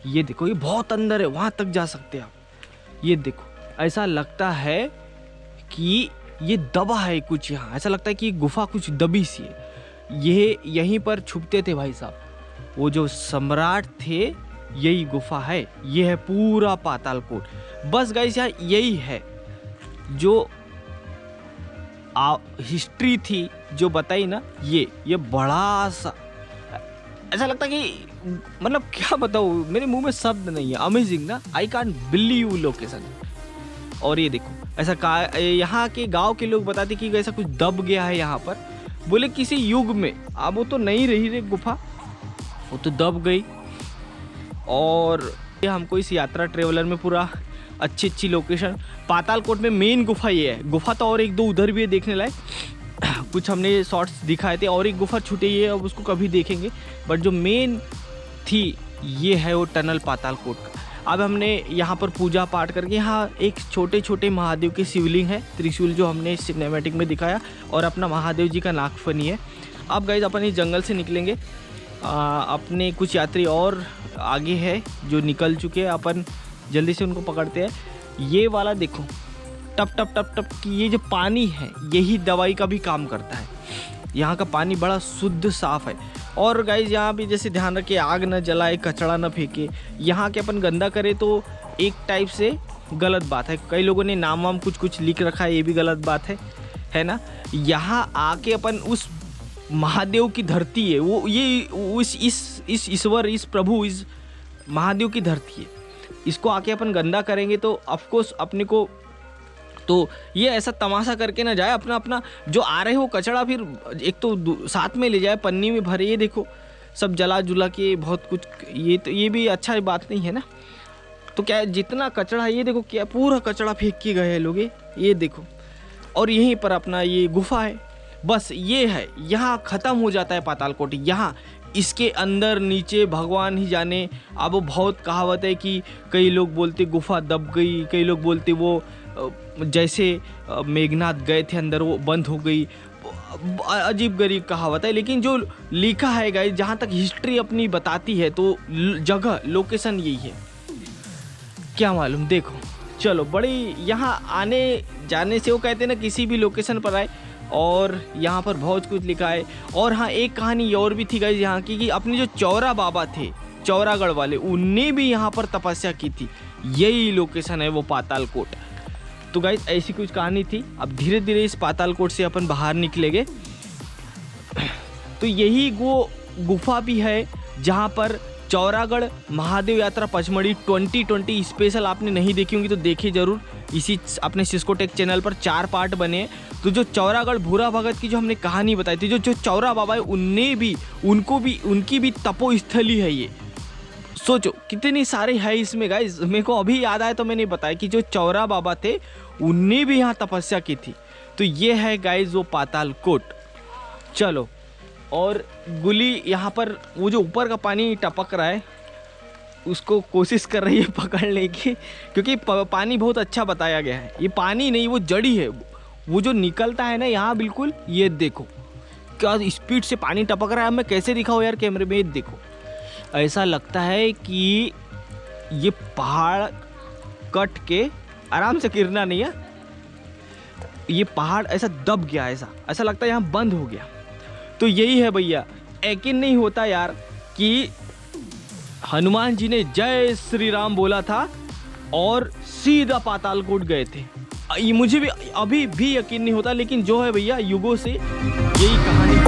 ये देखो ये बहुत अंदर है, वहाँ तक जा सकते हैं आप। ये देखो ऐसा लगता है कि ये दबा है कुछ, यहाँ ऐसा लगता है कि गुफा कुछ दबी सी है। ये यहीं पर छुपते थे भाई साहब, वो जो सम्राट थे, यही गुफा है। ये है पूरा पातालकोट। बस गाइस यार यही है जो हिस्ट्री थी जो बताई ना, ये बड़ा सा, ऐसा लगता है कि मतलब क्या बताऊँ, मेरे मुंह में शब्द नहीं है। अमेजिंग ना, आई कांट बिलीव लोकेशन। और ये देखो ऐसा यहाँ के गांव के लोग बताते कि ऐसा कुछ दब गया है यहाँ पर, बोले किसी युग में। अब वो तो नहीं रही रे गुफा, वो तो दब गई। और ये हमको इस यात्रा ट्रेवलर में पूरा अच्छी लोकेशन, पातालकोट में मेन गुफा ये है। गुफा तो और एक दो उधर भी है देखने लायक, कुछ हमने शॉर्ट्स दिखाए थे, और एक गुफा छूटी है, अब उसको कभी देखेंगे। बट जो मेन थी ये है वो टनल पातालकोट का। अब हमने यहाँ पर पूजा पाठ करके, यहाँ एक छोटे महादेव के शिवलिंग है, त्रिशूल जो हमने सिनेमैटिक में दिखाया, और अपना महादेव जी का नागफनी है। अब गाइस अपन इस जंगल से निकलेंगे, अपने कुछ यात्री और आगे है जो निकल चुके हैं, अपन जल्दी से उनको पकड़ते हैं। ये वाला देखो टप टप टप टप की ये जो पानी है, यही दवाई का भी काम करता है। यहाँ का पानी बड़ा शुद्ध साफ है। और गाइस यहाँ भी जैसे ध्यान रखे, आग न जलाए, कचरा न फेंके। यहाँ के अपन गंदा करें तो एक टाइप से गलत बात है। कई लोगों ने नाम वाम कुछ लिख रखा है, ये भी गलत बात है ना। यहाँ आके अपन उस महादेव की धरती है, वो ये इस ईश्वर, इस प्रभु, इस महादेव की धरती है, इसको आके अपन गंदा करेंगे तो ऑफकोर्स अपने को, तो ये ऐसा तमाशा करके ना जाए, अपना जो आ रहे हो कचड़ा फिर एक तो साथ में ले जाए, पन्नी में भरे। ये देखो सब जला जुला के बहुत कुछ, ये भी अच्छा बात नहीं है ना। तो क्या जितना कचड़ा है, ये देखो क्या पूरा कचड़ा फेंक के गए हैं लोग, ये देखो। और यहीं पर अपना ये गुफा है, बस ये है, यहाँ ख़त्म हो जाता है पातालकोट। यहाँ इसके अंदर नीचे भगवान ही जाने। अब बहुत कहावत है कि कई लोग बोलते गुफा दब गई, कई लोग बोलते वो जैसे मेघनाथ गए थे अंदर वो बंद हो गई। अजीब गरीब कहावत है, लेकिन जो लिखा है गाइस, जहाँ तक हिस्ट्री अपनी बताती है, तो जगह लोकेशन यही है। क्या मालूम, देखो चलो बड़ी यहाँ आने जाने से, वो कहते हैं ना किसी भी लोकेशन पर आए, और यहाँ पर बहुत कुछ लिखा है। और हाँ, एक कहानी और भी थी गाइस यहाँ की, कि अपने जो चौरा बाबा थे, चौरागढ़ वाले, उनने भी यहाँ पर तपस्या की थी। यही लोकेशन है वो पातालकोट। तो गाइस ऐसी कुछ कहानी थी। अब धीरे धीरे इस पातालकोट से अपन बाहर निकलेंगे। तो यही वो गुफा भी है जहाँ पर चौरागढ़ महादेव यात्रा पचमढ़ी 2020 स्पेशल आपने नहीं देखी होंगी तो देखिए जरूर। इसी अपने सिस्कोटेक चैनल पर 4 पार्ट बने हैं। तो जो चौरागढ़ भूरा भगत की जो हमने कहानी बताई थी, जो चौरा बाबा है, उनकी भी तपोस्थली है ये। सोचो कितनी सारे है इसमें गाइस। मेरे को अभी याद आया तो मैंने बताया कि जो चौरा बाबा थे उनने भी यहाँ तपस्या की थी। तो ये है गाइस वो पातालकोट। चलो, और गुली यहाँ पर वो जो ऊपर का पानी टपक रहा है उसको कोशिश कर रही है पकड़ने की, क्योंकि पानी बहुत अच्छा बताया गया है। ये पानी नहीं, वो जड़ी है, वो जो निकलता है ना यहाँ बिल्कुल, ये देखो क्या स्पीड से पानी टपक रहा है। मैं कैसे दिखाऊँ यार कैमरे में, ये देखो ऐसा लगता है कि ये पहाड़ कट के आराम से गिरना नहीं है, ये पहाड़ ऐसा दब गया, ऐसा लगता है यहाँ बंद हो गया। तो यही है भैया, यकीन नहीं होता यार कि हनुमान जी ने जय श्री राम बोला था और सीधा पातालकोट गए थे। ये मुझे भी अभी भी यकीन नहीं होता, लेकिन जो है भैया युगों से यही कहानी है।